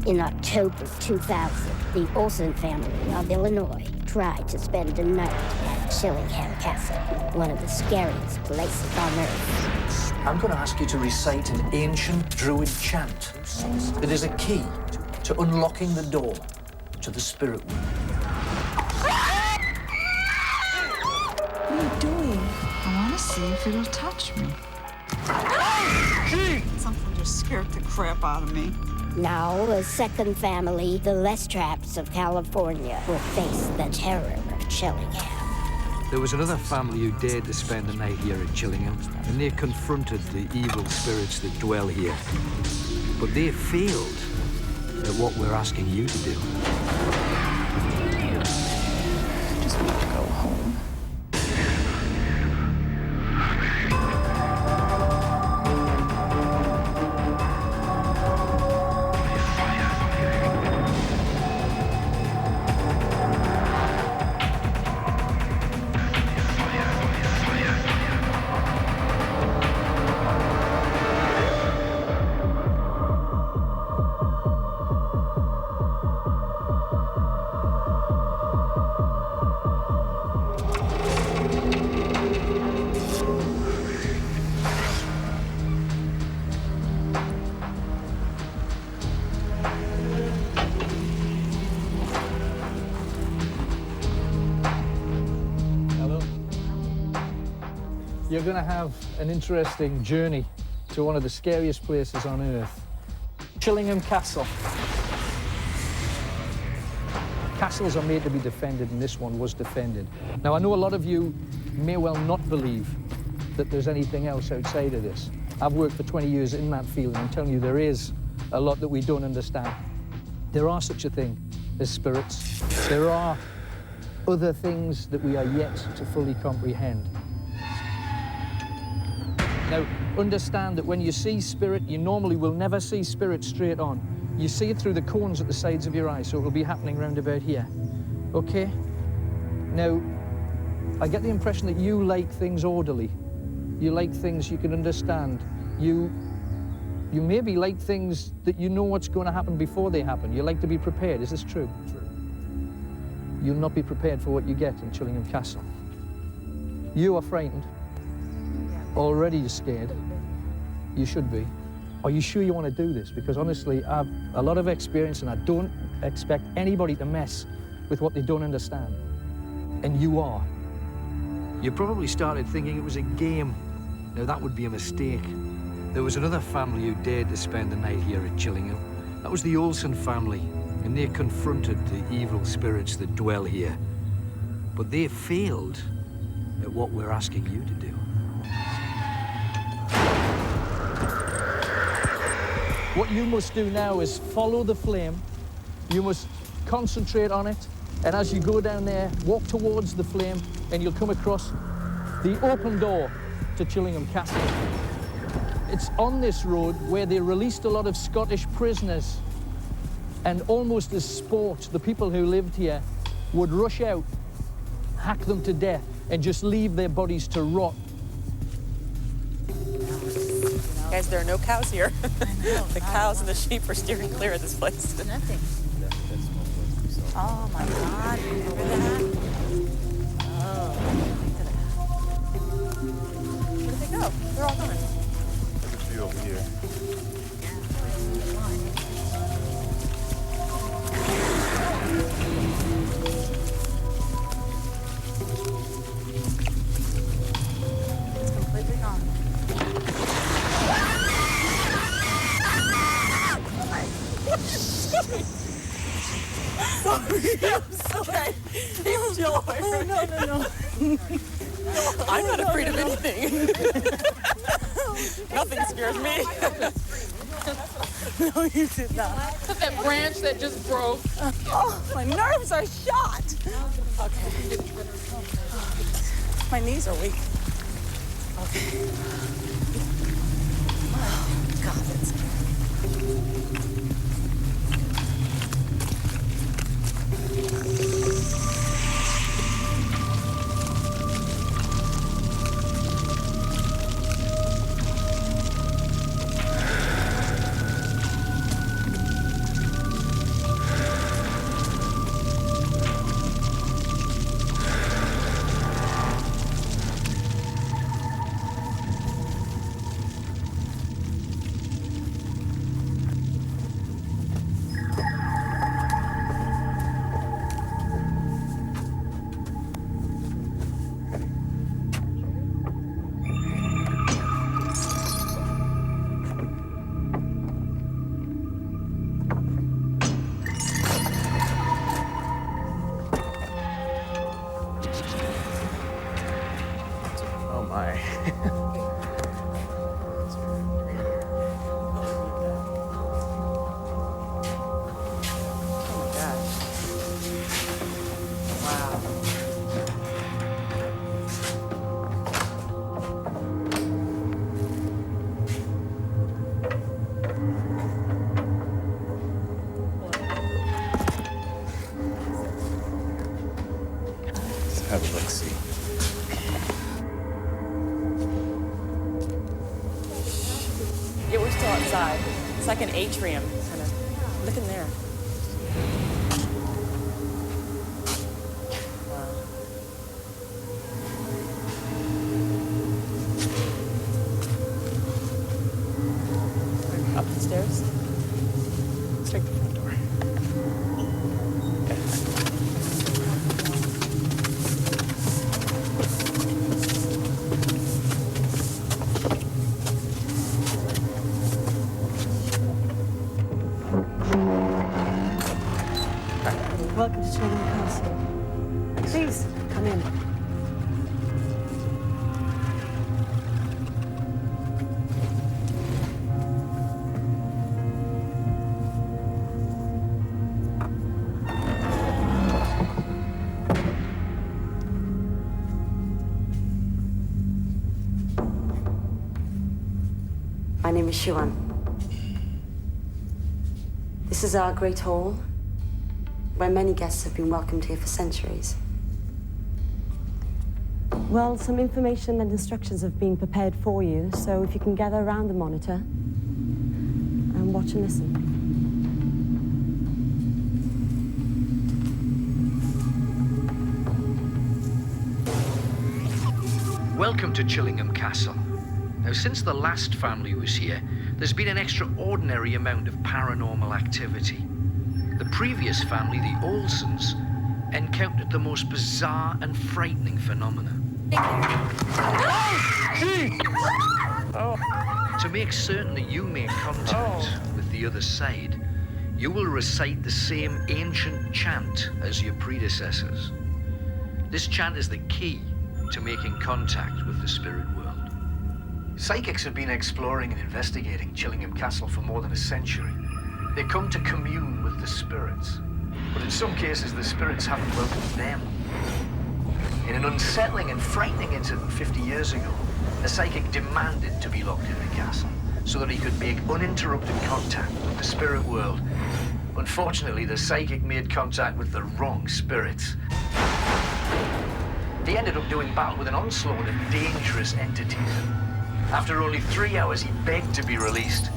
In October 2000, the Olsen family of Illinois tried to spend a night at Chillingham Castle, one of the scariest places on Earth. I'm going to ask you to recite an ancient druid chant that is a key to unlocking the door to the spirit world. What are you doing? I want to see if it'll touch me. Something just scared the crap out of me. Now, a second family, the Lastraps of California, will face the terror of Chillingham. There was another family who dared to spend the night here at Chillingham, and they confronted the evil spirits that dwell here. But they failed at what we're asking you to do. I just want to go home. You're going to have an interesting journey to one of the scariest places on Earth. Chillingham Castle. Castles are made to be defended, and this one was defended. Now, I know a lot of you may well not believe that there's anything else outside of this. I've worked for 20 years in that field, and I'm telling you, there is a lot that we don't understand. There are such a thing as spirits. There are other things that we are yet to fully comprehend. Now, understand that when you see spirit, you normally will never see spirit straight on. You see it through the cones at the sides of your eyes, so it will be happening round about here. Okay? Now, I get the impression that you like things orderly. You like things you can understand. You maybe like things that you know what's going to happen before they happen. You like to be prepared. Is this true? True. You'll not be prepared for what you get in Chillingham Castle. You are frightened. Already you're scared. You should be. Are you sure you want to do this? Because honestly, I've a lot of experience, and I don't expect anybody to mess with what they don't understand. And you are. You probably started thinking it was a game. Now, that would be a mistake. There was another family who dared to spend the night here at Chillingham. That was the Olsen family, and they confronted the evil spirits that dwell here. But they failed at what we're asking you to do. What you must do now is follow the flame. You must concentrate on it. And as you go down there, walk towards the flame, and you'll come across the open door to Chillingham Castle. It's on this road where they released a lot of Scottish prisoners. And almost as sport, the people who lived here would rush out, hack them to death, and just leave their bodies to rot. Guys, there are no cows here. The cows and the sheep are steering clear of this place. Nothing. Oh my God, remember that? Oh, Where did they go? They're all coming. There's a few over here. It's completely gone. Sorry, I'm sorry. Jill, oh, no. I'm not afraid of anything. Nothing scares me. no, you did not. That branch that just broke. Oh, my nerves are shot. Okay. My knees are weak. Okay. Oh, God, that's scary. have a look-see. Yeah, we're still outside. It's like an atrium, kind of. Look in there. Wow. Up the stairs? Let's take the front door. Welcome to Chillingham Castle. Please, come in. My name is Shuan. This is our great hall, where many guests have been welcomed here for centuries. Well, some information and instructions have been prepared for you, so if you can gather around the monitor and watch and listen. Welcome to Chillingham Castle. Now, since the last family was here, there's been an extraordinary amount of paranormal activity. The previous family, the Olsons, encountered the most bizarre and frightening phenomena. To make certain that you make contact with the other side, you will recite the same ancient chant as your predecessors. This chant is the key to making contact with the spirit world. Psychics have been exploring and investigating Chillingham Castle for more than a century. They come to commune with the spirits, but in some cases the spirits haven't welcomed them. In an unsettling and frightening incident 50 years ago, a psychic demanded to be locked in the castle so that he could make uninterrupted contact with the spirit world. Unfortunately, the psychic made contact with the wrong spirits. He ended up doing battle with an onslaught of dangerous entities. After only 3 hours, he begged to be released.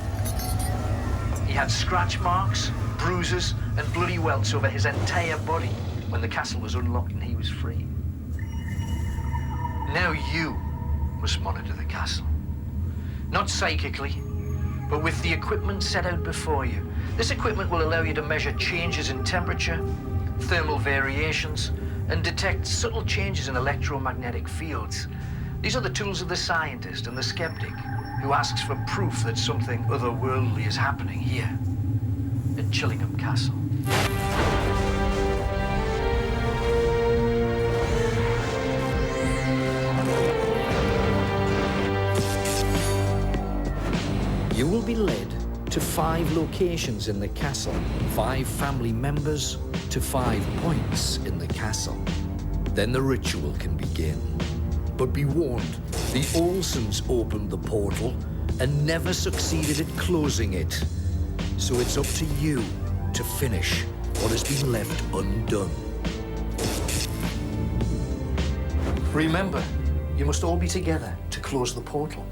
He had scratch marks, bruises, and bloody welts over his entire body when the castle was unlocked and he was free. Now you must monitor the castle. Not psychically, but with the equipment set out before you. This equipment will allow you to measure changes in temperature, thermal variations, and detect subtle changes in electromagnetic fields. These are the tools of the scientist and the skeptic who asks for proof that something otherworldly is happening here at Chillingham Castle. You will be led to 5 locations in the castle, 5 family members to 5 points in the castle. Then the ritual can begin. But be warned, the Olsons opened the portal and never succeeded at closing it. So it's up to you to finish what has been left undone. Remember, you must all be together to close the portal.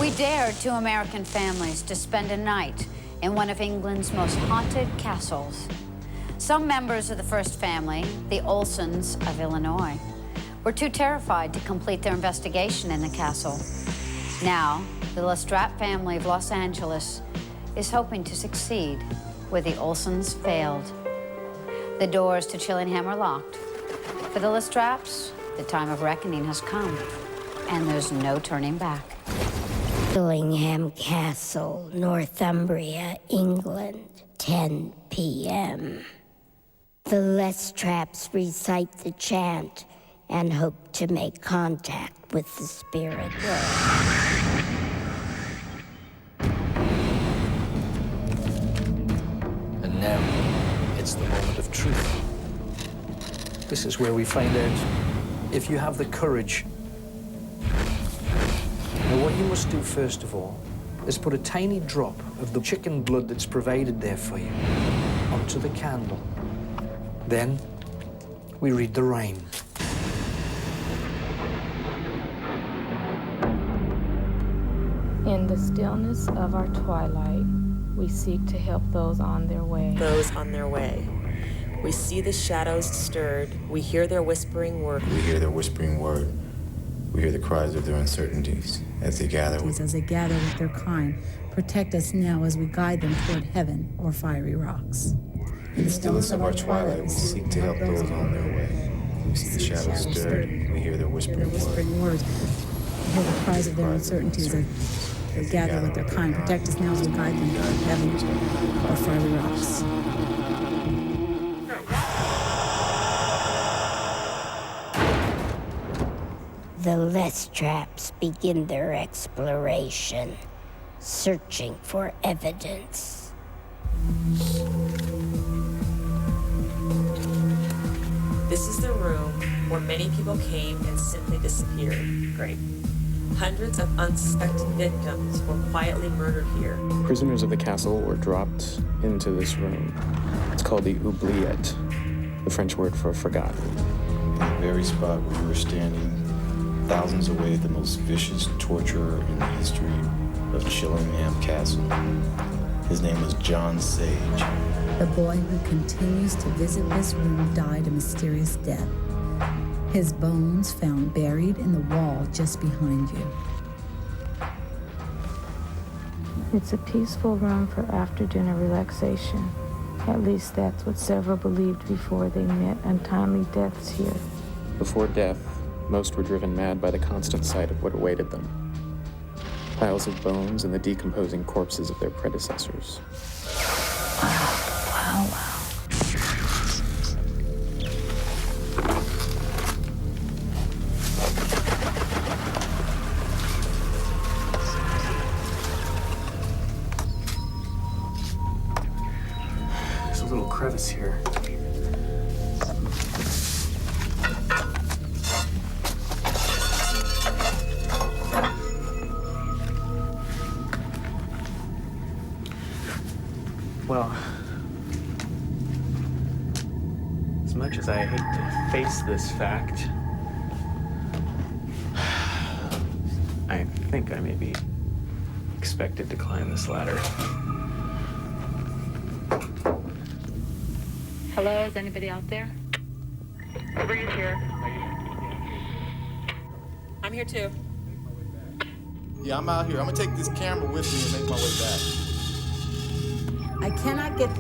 We dared 2 American families to spend a night in one of England's most haunted castles. Some members of the first family, the Olsons of Illinois, were too terrified to complete their investigation in the castle. Now, the Lastrap family of Los Angeles is hoping to succeed where the Olsons failed. The doors to Chillingham are locked. For the Lastraps, the time of reckoning has come, and there's no turning back. Chillingham Castle, Northumbria, England, 10 p.m. The Lastraps recite the chant and hope to make contact with the spirit world. And now, it's the moment of truth. This is where we find out if you have the courage. Now, what you must do first of all is put a tiny drop of the chicken blood that's provided there for you onto the candle. Then we read the rhyme. In the stillness of our twilight, we seek to help those on their way. Those on their way. We see the shadows stirred. We hear their whispering word. We hear their whispering word. We hear the cries of their uncertainties as they gather with their kind. Protect us now as we guide them toward heaven or fiery rocks. In the stillness of our twilight, we seek to help those on their way. We see the shadows stirred. We hear their whispering words. We hear the cries of their uncertainties as they gather with their kind. Protect us now as we guide them toward heaven or fiery rocks. The Lastraps begin their exploration, searching for evidence. This is the room where many people came and simply disappeared. Great. Hundreds of unsuspecting victims were quietly murdered here. Prisoners of the castle were dropped into this room. It's called the oubliette, the French word for forgotten. In the very spot where we were standing, thousands away, the most vicious torturer in the history of Chillingham Castle. His name was John Sage. The boy who continues to visit this room died a mysterious death. His bones found buried in the wall just behind you. It's a peaceful room for after-dinner relaxation. At least that's what several believed before they met untimely deaths here. Before death, most were driven mad by the constant sight of what awaited them. Piles of bones and the decomposing corpses of their predecessors. Wow. There's a little crevice here. Well, as much as I hate to face this fact, I think I may be expected to climb this ladder. Hello, is anybody out there? Sabrina's here. I'm here too. Yeah, I'm out here. I'm gonna take this camera with me and make my way back. I cannot get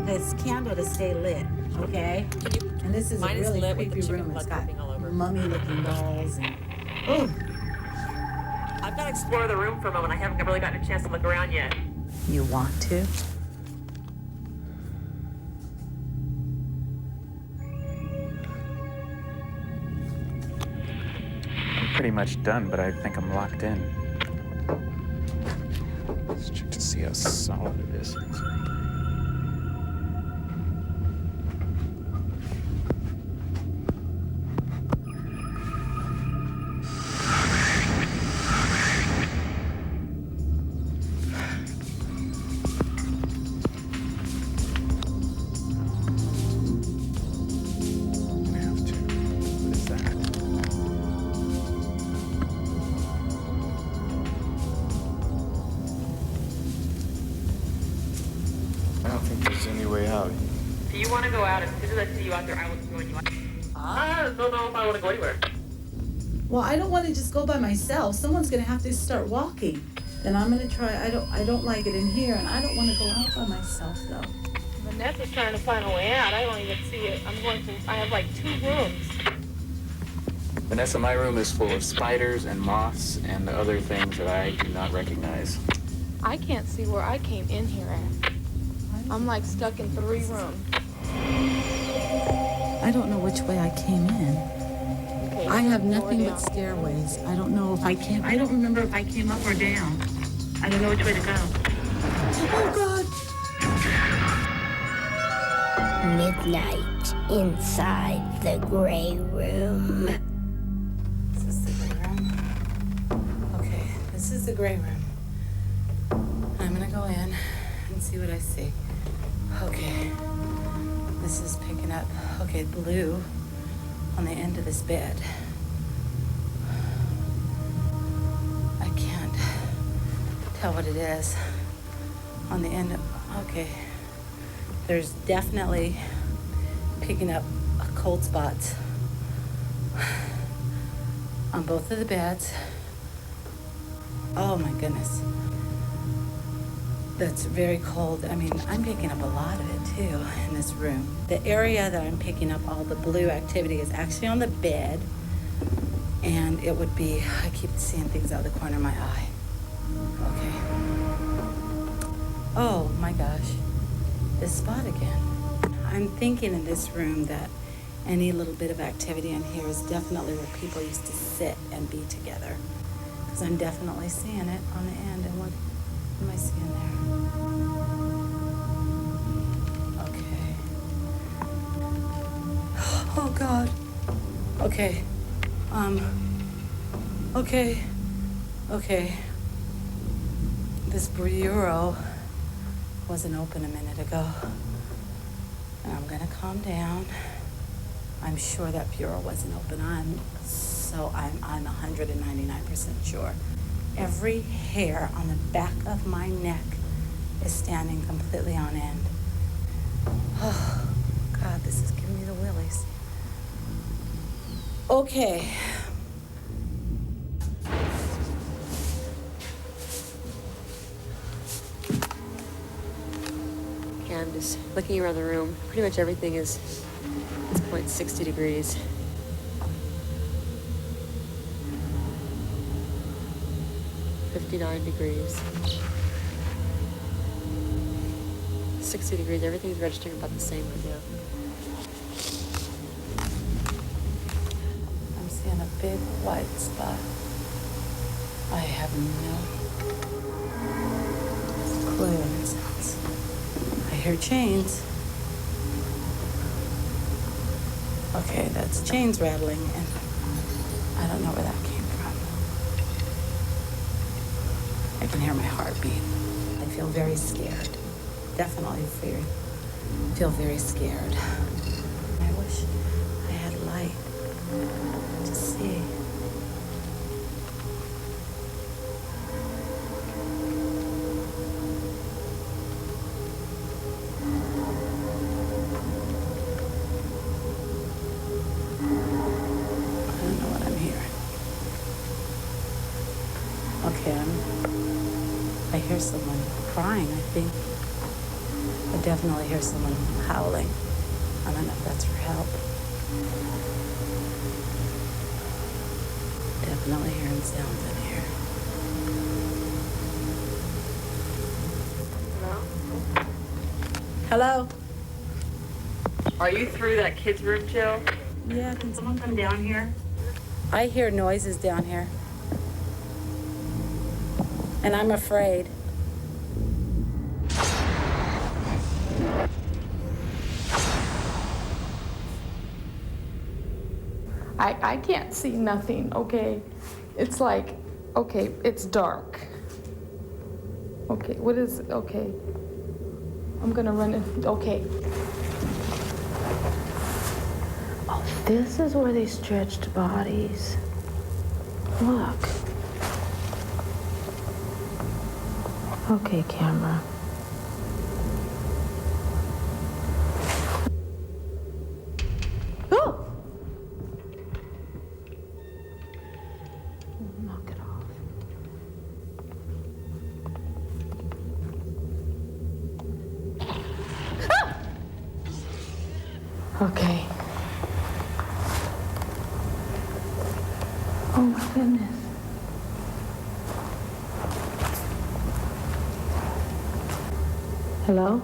this candle to stay lit, okay? And this is a really creepy room. It's got mummy-looking dolls and... Oh! I've got to explore the room for a moment. I haven't really gotten a chance to look around yet. You want to? I'm pretty much done, but I think I'm locked in. Let's check to see how solid it is. Do you want to go out? As soon as I see you out there, I will join you. I don't know if I want to go anywhere. Well, I don't want to just go by myself. Someone's going to have to start walking. Then I'm going to try. I don't like it in here, and I don't want to go out by myself, though. Vanessa's trying to find a way out. I don't even see it. I have like 2 rooms. Vanessa, my room is full of spiders and moths and other things that I do not recognize. I can't see where I came in here at. I'm like stuck in 3 rooms. I don't know which way I came in. Okay, I have nothing but stairways. I don't know if I came. I don't remember if I came up or down. I don't know which way to go. Oh, God. Midnight inside the gray room. Is this the gray room? Okay, this is the gray room. I'm gonna go in and and see what I see. Okay. This is picking up, okay, blue on the end of this bed. I can't tell what it is on the end of, okay. There's definitely picking up cold spots on both of the beds. Oh my goodness. That's very cold. I mean, I'm picking up a lot of it too in this room. The area that I'm picking up all the blue activity is actually on the bed, and it would be, I keep seeing things out of the corner of my eye. Okay. Oh my gosh, this spot again. I'm thinking in this room that any little bit of activity in here is definitely where people used to sit and be together. Because I'm definitely seeing it on the end. And what am I seeing there? Okay. Oh God. Okay. Okay. This bureau wasn't open a minute ago. And I'm gonna calm down. I'm sure that bureau wasn't open. I'm 199% sure. Every hair on the back of my neck is standing completely on end. Oh, God, this is giving me the willies. Okay. I'm just looking around the room. Pretty much everything is, at this point, 60 degrees. $59 degrees. 60 degrees. Everything's registering about the same right now. I'm seeing a big white spot. I have no clue what it sounds. I hear chains. Okay, that's chains rattling, and I don't know where that came from. I can hear my heartbeat. I feel very scared. Definitely feel very scared. I wish I had light to see. I hear someone crying, I think. I definitely hear someone howling. I don't know if that's for help. Definitely hearing sounds in here. Hello? Are you through that kid's room, Jill? Yeah, can someone come down here? I hear noises down here. And I'm afraid. I can't see nothing, okay? It's like, okay, it's dark. Okay, what is, okay. I'm gonna run in, okay. Oh, this is where they stretched bodies. Look. Okay, camera. Oh! Knock it off. Ah! Okay. Oh my goodness. Hello?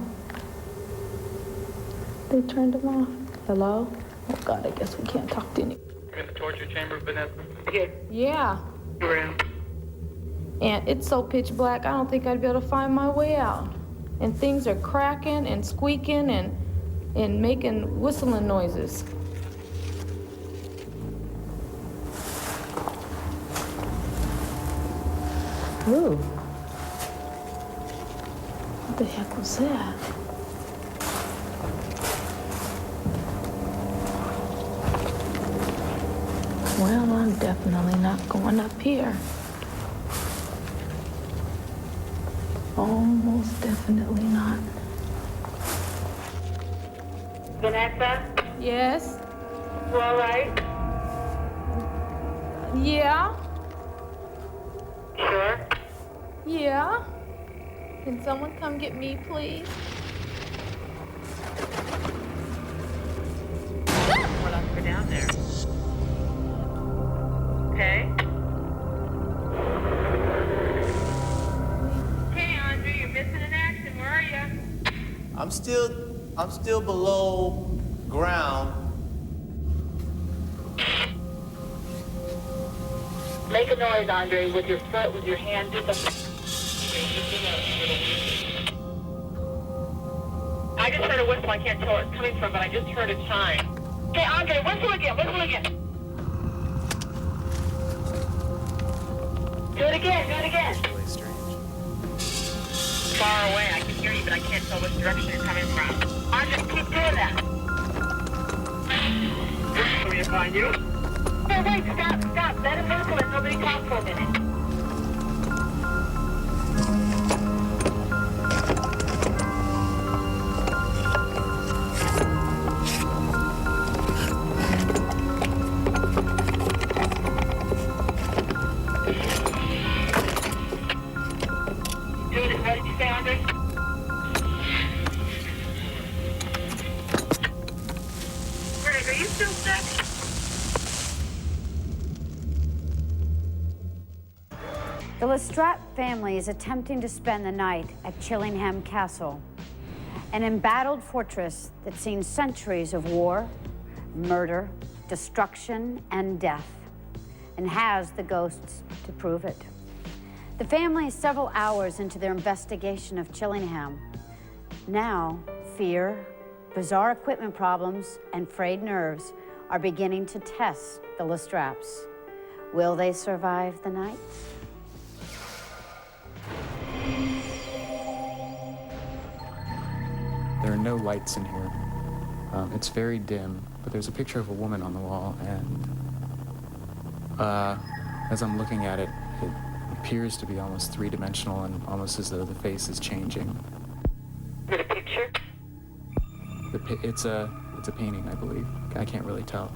They turned them off. Hello? Oh God, I guess we can't talk to any. You're in the torture chamber, Vanessa? Yeah. And it's so pitch black, I don't think I'd be able to find my way out. And things are cracking and squeaking and making whistling noises. Ooh. What the heck was that? Well, I'm definitely not going up here. Almost definitely not. Vanessa? Yes? You all right? Yeah? Sure? Yeah? Can someone come get me, please? Well, I'll go down there. Okay? Hey, Andre, you're missing in action. Where are you? I'm still below ground. Make a noise, Andre, with your foot, with your hand. Do something. I just heard a whistle. I can't tell where it's coming from, but I just heard a chime. Hey, Andre, whistle again. Whistle again. Do it again. Do it again. Really strange. Far away. I can hear you, but I can't tell which direction you're coming from. Andre, keep doing that. Want me to find you? Hey, wait, stop. Let him whistle and nobody talk for a minute. What did you say, Andre? Greg, are you still stuck? The Lastrap family is attempting to spend the night at Chillingham Castle, an embattled fortress that's seen centuries of war, murder, destruction, and death, and has the ghosts to prove it. The family is several hours into their investigation of Chillingham. Now, fear, bizarre equipment problems, and frayed nerves are beginning to test the Lastraps. Will they survive the night? There are no lights in here. It's very dim, but there's a picture of a woman on the wall, and as I'm looking at it, it appears to be almost three-dimensional and almost as though the face is changing. Is it a picture? It's a painting, I believe. I can't really tell.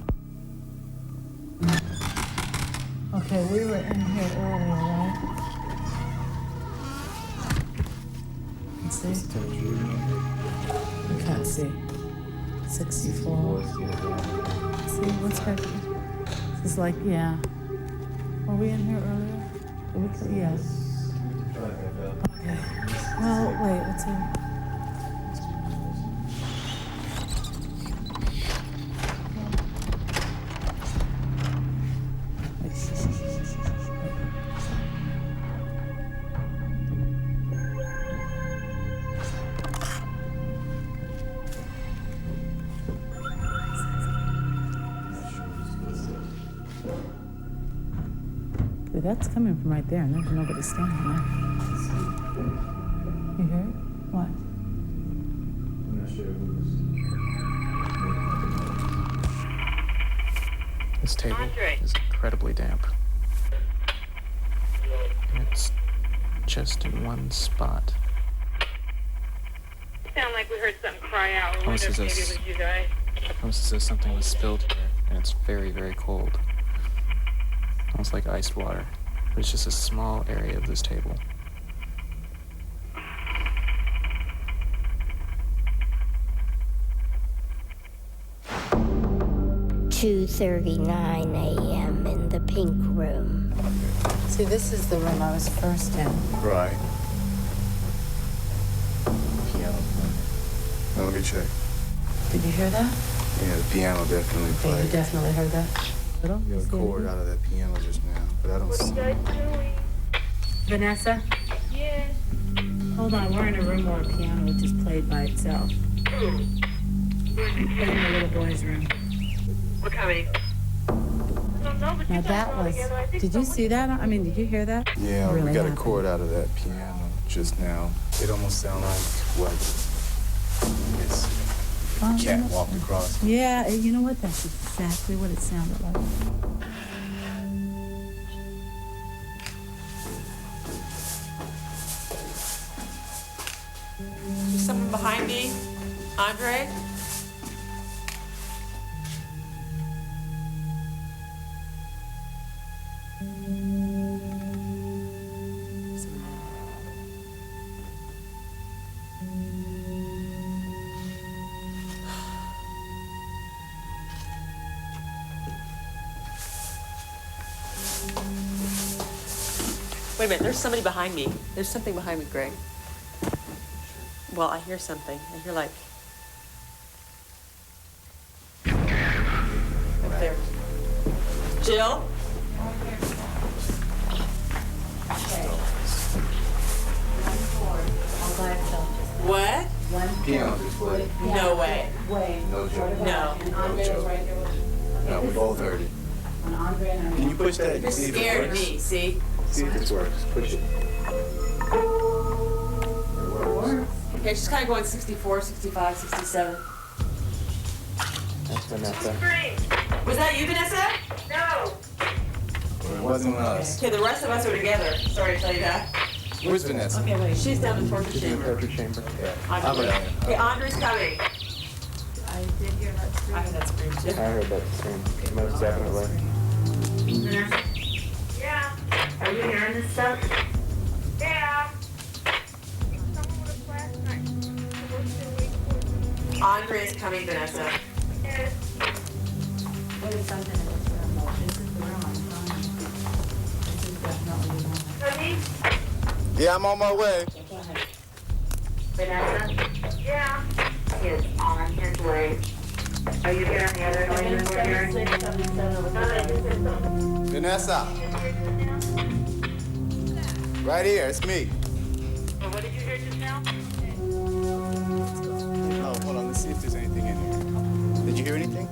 Okay, we were in here earlier, right? Let's see. I can't see. 64. See, what's happening? It's like, yeah. Were we in here earlier? Yeah. Okay. Well, wait, let's see. That's coming from right there, and there's nobody standing there. You hear it? What? I'm not sure who's. This table is incredibly damp. And it's just in one spot. Sound like we heard something cry out. We Almost wondered as if maybe it was you guys. Almost as though something was spilled here, and it's very, very cold. Almost like iced water. But it's just a small area of this table. "2:39 a.m. in the pink room." See, this is the room I was first in. Right. Piano playing. Now let me check. Did you hear that? Yeah, the piano definitely Yeah, played. you definitely heard that. You got a chord out of that piano just now, but I don't see it. Vanessa? Yes. Hold on, we're in a room where a piano just played by itself. We're in the little boy's room. We're coming. Now that was, did you see that? I mean, did you hear that? Yeah, Really we got happened. a chord out of that piano just now. It almost sounded like what this cat walked across. Yeah, you know what? That's exactly what it sounded like. There's someone behind me. Andre? Wait a minute, there's somebody behind me. There's something behind me, Greg. Well, I hear something. I hear like... Up there. Jill? What? Piano display. No way. No joke. No. No joke. No, we both heard it. Can you push that? You're See if it scared of works? me, see? See if this works. Push it. Okay, she's kind of going 64, 65, 67. That's Vanessa. Was that you, Vanessa? No. It wasn't us. Okay, the rest of us are together. Sorry to tell you that. Where's Vanessa? Okay, wait. She's down the torture She's in the chamber. torture chamber. Okay, Andre's coming. I did hear that scream. I heard that scream too. I heard that scream. Most definitely. Yeah. Are you hearing this stuff? Yeah. Andre is coming, Vanessa. Yes. There's something in this room. This is the room I'm trying. This is definitely the one. Yeah, I'm on my way. Vanessa? Yeah. He is on his way. Are you hearing the other noises we're hearing? Vanessa. Right here, it's me. What did you hear just now? Oh, hold on, let's see if there's anything in here. Did you hear anything?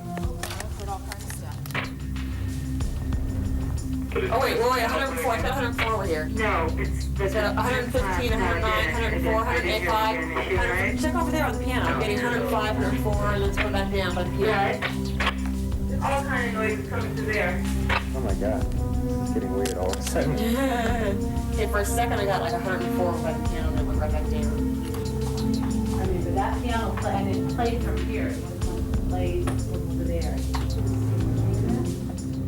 Oh, wait, 104. I said 104 over here. No, it's 115, 109, 104, 185. 100. Check over there on the piano. I'm getting 105, 104, and let's go back down by the piano. There's all kind of noises coming through there. Oh my god. This is getting weird all of a sudden. Okay, for a second I got like 104 by the piano, and then went right back down. I mean, but that piano play, and it played from here. It wasn't played over there.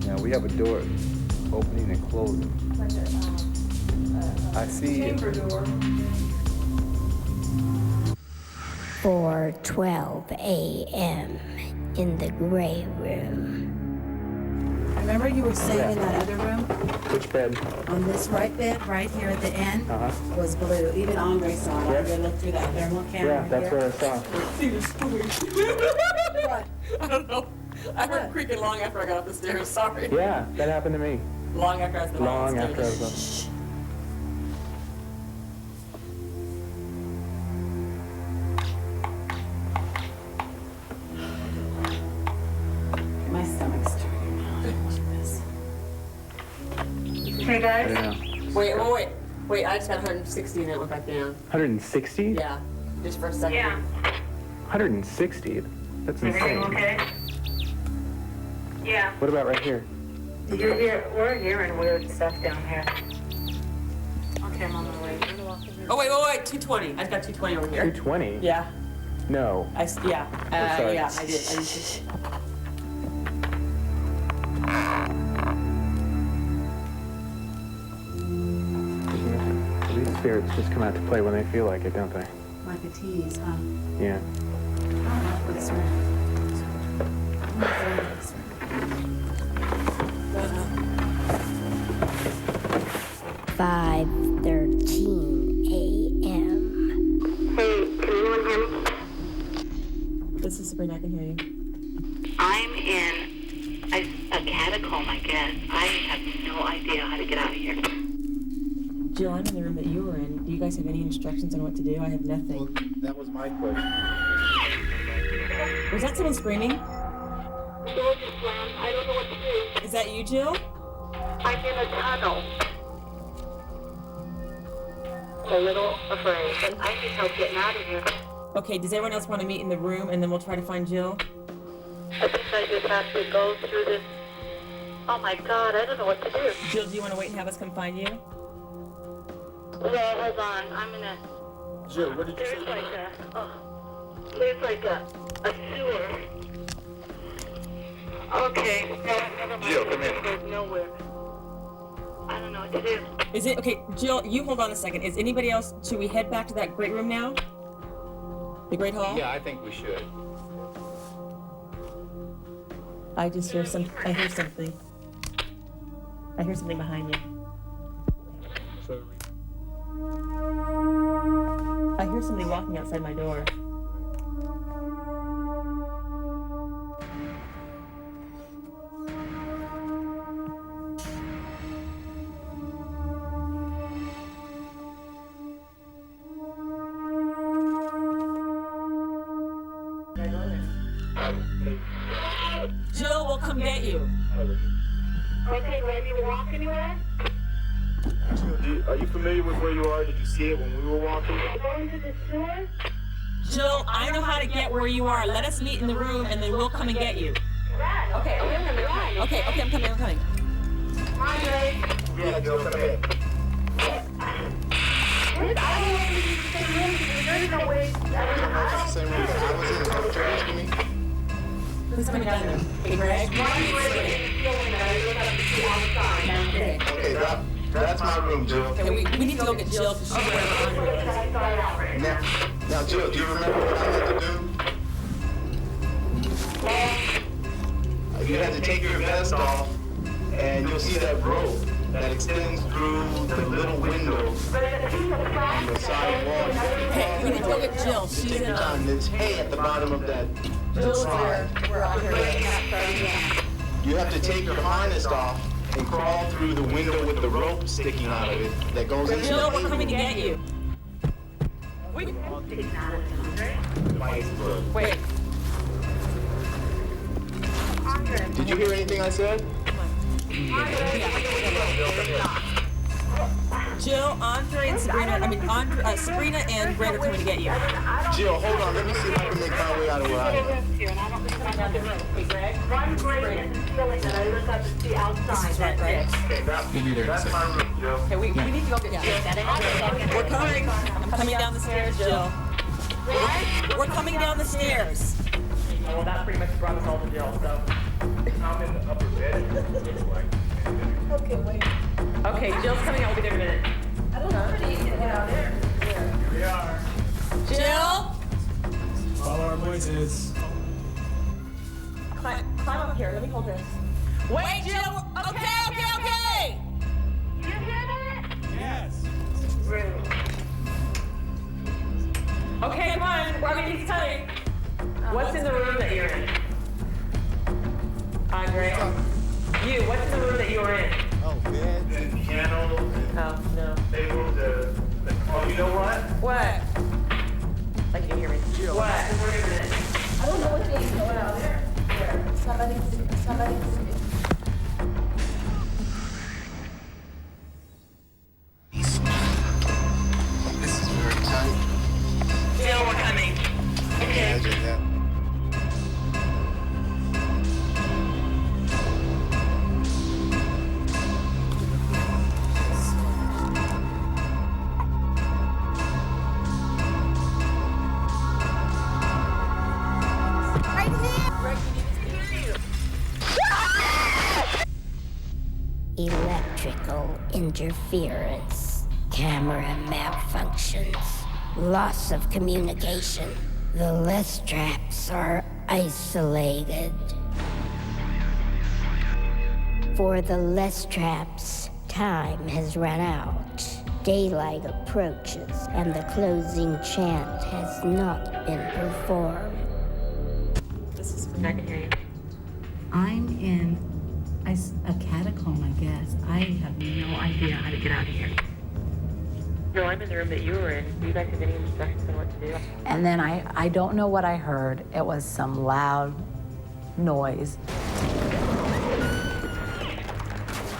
Now we have a door opening and closing. Like I see. chamber door. 4:12 a.m. in the gray room. Remember you were saying in that other room? Which bed? On this right bed, right here at the end, Uh-huh. was blue. Even Andre saw it. Yep. Andre looked through that thermal camera. Yeah, that's here. what I saw. See the squeak. What? I don't know. I heard creaking long after I got up the stairs. Sorry. Yeah, that happened to me. Long after I was Long after I was up. My stomach's turning now. I don't like this. Hey guys. Yeah. Wait, I just got 160 and it went back down. 160? Yeah, just for a second. Yeah. 160? That's Everything insane. okay? Yeah. What about right here? We're hearing weird stuff down here. Okay, I'm on my way. Oh, wait, 220. I just got 220 over here. 220? Yeah. No. Yeah, sorry. yeah, I did. These spirits just come out to play when they feel like it, don't they? Like a tease, huh? Yeah. This one. 5:13 a.m. Hey, can anyone hear me? This is Sabrina, I can hear you. I'm in a catacomb, I guess. I have no idea how to get out of here. Jill, I'm in the room that you were in. Do you guys have any instructions on what to do? I have nothing. Well, that was my question. Was that someone screaming? The door just slammed. I don't know what to do. Is that you, Jill? I'm in a tunnel. a little afraid, but I need help getting out of here. Okay, does everyone else want to meet in the room and then we'll try to find Jill? I think I just have to go through this. Oh my God, I don't know what to do. Jill, do you want to wait and have us come find you? Well, hold on, I'm gonna... Jill, what did you say? There's like a sewer. Okay, no, never mind. Jill, come in. There's nowhere. I don't know what to do. Is it, okay, Jill, you hold on a second. Is anybody else, should we head back to that great room now? The great hall? Yeah, I think we should. I just hear something. I hear something behind you. I hear somebody walking outside my door. Jill will come get you. Okay, ready to walk anywhere? Are you familiar with where you are? Did you see it when we were walking? Going to the sewer? Jill, I know how to get where you are. Let us meet in the room and then we'll come and get you. Okay, Okay, I'm coming. Andre. Yeah, Jill, come in. I don't know if this is the same room because there's no way. I don't know if it's the same room that I was in. Is that what you're asking me? Who's coming down there? Hey, Greg? Okay, that's my room, Jill. Okay, we need to go get Jill because she's where Andre is. Now, Jill, do you remember what I had to do? You had to take your vest off, and you'll see that rope that extends through the little window on the side wall. Hey, we need to go get Jill. She's in There's hay at the bottom of that Jill's slide. where Andre is. You have to take your harness off and crawl through the window with the rope sticking out of it that goes into Jill, the we're coming to get you. Wait. Did you hear anything I said? Jill, Andre and Sabrina, Sabrina and Greg are coming to get you. Jill, hold on. Let me see if I can make my way out of where I am. Hey, Greg. One grate in the ceiling that I look up and see outside. This is right? Okay, that's my room, Jill. Okay, we need to go get Jill. We're coming. I'm coming down the stairs, Jill. We're coming down the stairs. Well, that pretty much brought us all to Jill, so. I'm in the upper bed. Okay, wait. Okay, Jill's coming out. We'll be there in a minute. I don't know. Pretty easy to get out there. Here we are. Jill? Follow our voices. Climb up here. Let me hold this. Wait, Jill. Okay. You hear that? Yes. Rude. Okay, come on. He's coming. What's in the room that you're in? Andre? You, what's in the room that you were in? Oh, beds and pianos and Oh, no. tables. Oh, you know what? What? Like you hear me. Jill. What? I don't know what thing's going out there. Somebody. This is very tight. Jill, we're coming. Imagine that. Electrical interference, camera malfunctions, loss of communication. The Lastraps are isolated. For the Lastraps, time has run out. Daylight approaches, and the closing chant has not been performed. This is I can hear you. I'm in a catacomb, I guess. I have no idea how to get out of here. No, I'm in the room that you were in. Do you guys have any instructions on what to do? And then I don't know what I heard. It was some loud noise.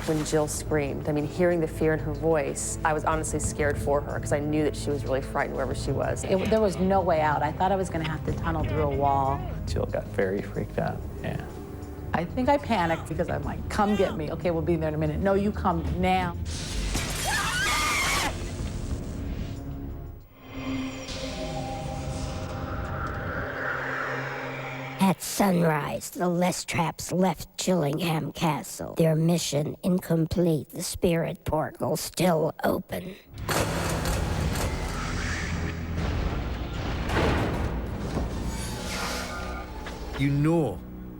when Jill screamed. I mean, hearing the fear in her voice, I was honestly scared for her because I knew that she was really frightened wherever she was. There was no way out. I thought I was going to have to tunnel through a wall. Jill got very freaked out, yeah. I think I panicked because I'm like, come get me. Okay, we'll be there in a minute. No, you come now. At sunrise, the Lastraps left Chillingham Castle. Their mission incomplete. The spirit portal still open. You know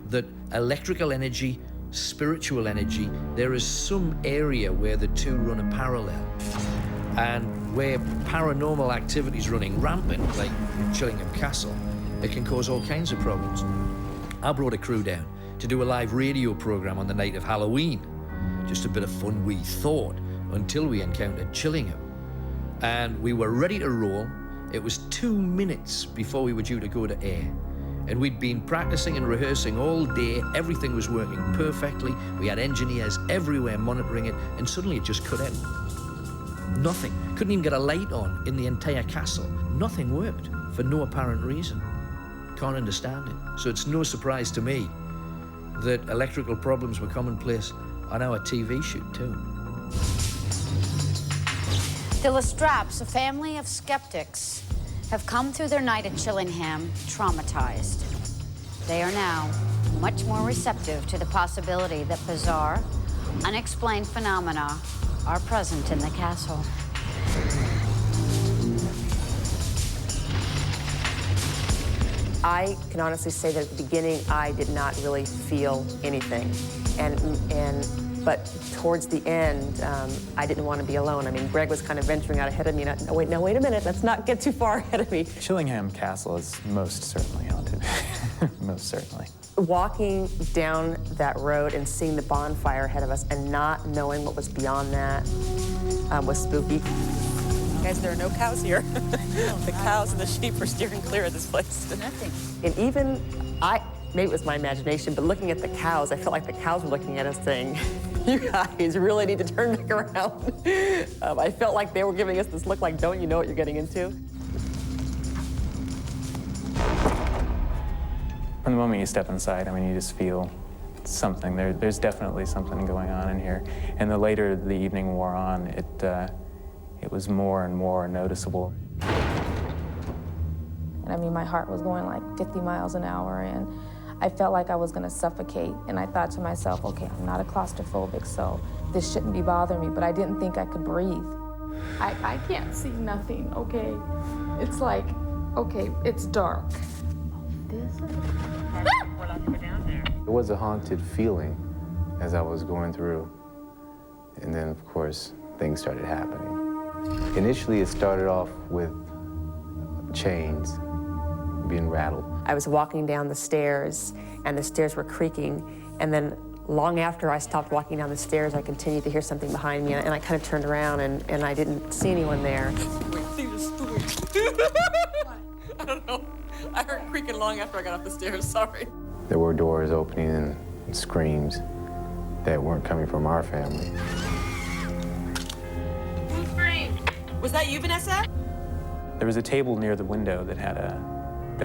that electrical energy, spiritual energy, there is some area where the two run a parallel. And where paranormal activity is running rampant, like in Chillingham Castle, it can cause all kinds of problems. I brought a crew down to do a live radio program on the night of Halloween. Just a bit of fun, we thought, until we encountered Chillingham. And we were ready to roll. It was 2 minutes before we were due to go to air. And we'd been practicing and rehearsing all day. Everything was working perfectly. We had engineers everywhere monitoring it, and suddenly it just cut out. Nothing. Couldn't even get a light on in the entire castle. Nothing worked for no apparent reason. Can't understand it. So it's no surprise to me that electrical problems were commonplace on our TV shoot too. The Lastraps, a family of skeptics, have come through their night at Chillingham traumatized. They are now much more receptive to the possibility that bizarre, unexplained phenomena are present in the castle. I can honestly say that at the beginning, I did not really feel anything. But towards the end, I didn't want to be alone. I mean, Greg was kind of venturing out ahead of me. No, wait a minute, let's not get too far ahead of me. Chillingham Castle is most certainly haunted, most certainly. Walking down that road and seeing the bonfire ahead of us and not knowing what was beyond that was spooky. Guys, there are no cows here. The cows and the sheep are steering clear of this place. Nothing. And even maybe it was my imagination, but looking at the cows, I felt like the cows were looking at us saying, you guys really need to turn back around. I felt like they were giving us this look like, don't you know what you're getting into? From the moment you step inside, I mean, you just feel something. There's definitely something going on in here. And the later the evening wore on, it was more and more noticeable. And I mean, my heart was going like 50 miles an hour, and I felt like I was gonna suffocate. And I thought to myself, okay, I'm not a claustrophobic, so this shouldn't be bothering me, but I didn't think I could breathe. I can't see nothing, okay? It's like, okay, it's dark. It was a haunted feeling as I was going through. And then, of course, things started happening. Initially, it started off with chains being rattled. I was walking down the stairs, and the stairs were creaking, and then long after I stopped walking down the stairs, I continued to hear something behind me, and I kind of turned around, and I didn't see anyone there. I don't know. I heard creaking long after I got off the stairs, sorry. There were doors opening and screams that weren't coming from our family. Who screamed? Was that you, Vanessa? There was a table near the window that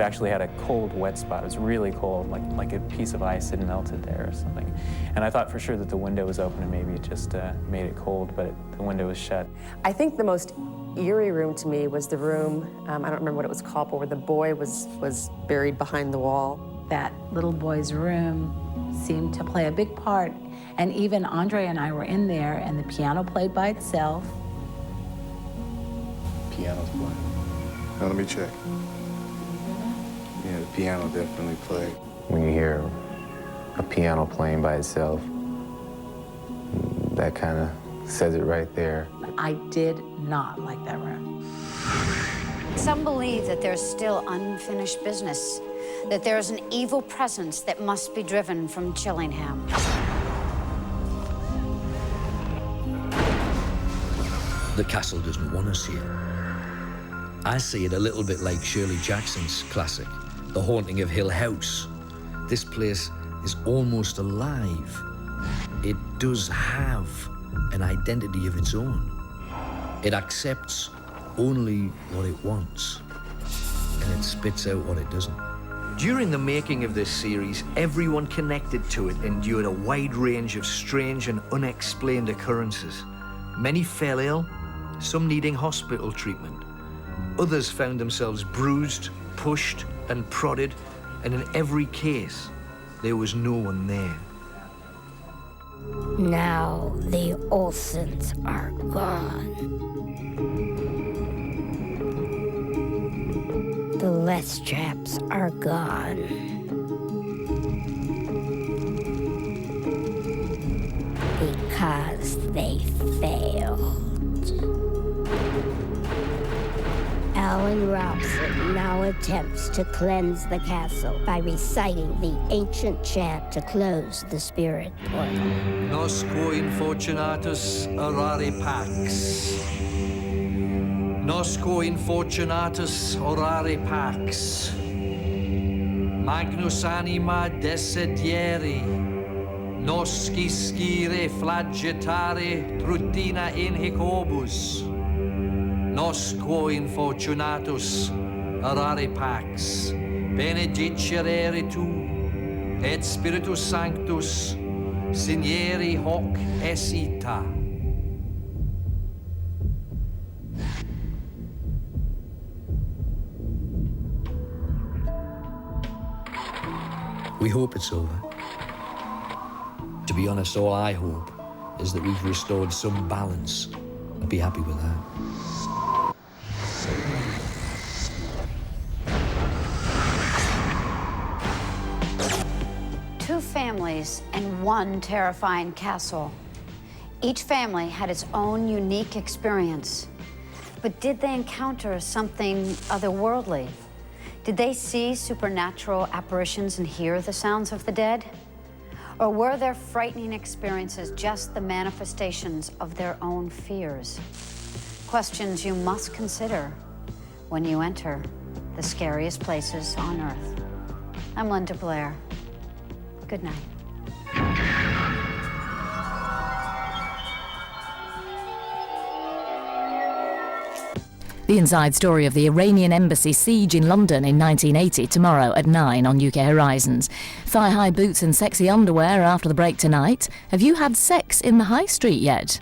actually had a cold, wet spot. It was really cold, like a piece of ice had melted there or something. And I thought for sure that the window was open and maybe it just made it cold, but the window was shut. I think the most eerie room to me was the room, I don't remember what it was called, but where the boy was buried behind the wall. That little boy's room seemed to play a big part. And even Andre and I were in there, and the piano played by itself. Piano's playing. Now let me check. Yeah, the piano definitely played. When you hear a piano playing by itself, that kind of says it right there. I did not like that room. Some believe that there's still unfinished business, that there is an evil presence that must be driven from Chillingham. The castle doesn't want us here. I see it a little bit like Shirley Jackson's classic, The Haunting of Hill House. This place is almost alive It does have an identity of its own. It accepts only what it wants, and it spits out what it doesn't. During the making of this series, everyone connected to it endured a wide range of strange and unexplained occurrences. Many fell ill, some needing hospital treatment. Others found themselves bruised, pushed, and prodded, and in every case, there was no one there. Now the Olsons are gone. The Lastraps are gone. Because they failed. Alan Robson now attempts to cleanse the castle by reciting the ancient chant to close the spirit portal. Nos quo infortunatus orare pax. Nos quo infortunatus orare pax. Magnus anima desedieri. Nos scire flagitare trutina in hic obus. Nos quo infortunatus orare pax. Benedicere tu, et Spiritus Sanctus, Signeri hoc es ita. We hope it's over. To be honest, all I hope is that we've restored some balance. I'd be happy with that. Two families and one terrifying castle. Each family had its own unique experience. But did they encounter something otherworldly? Did they see supernatural apparitions and hear the sounds of the dead? Or were their frightening experiences just the manifestations of their own fears? Questions you must consider when you enter the scariest places on Earth. I'm Linda Blair. Good night. The inside story of the Iranian embassy siege in London in 1980, tomorrow at 9 on UK Horizons. Thigh-high boots and sexy underwear after the break tonight. Have you had sex in the high street yet?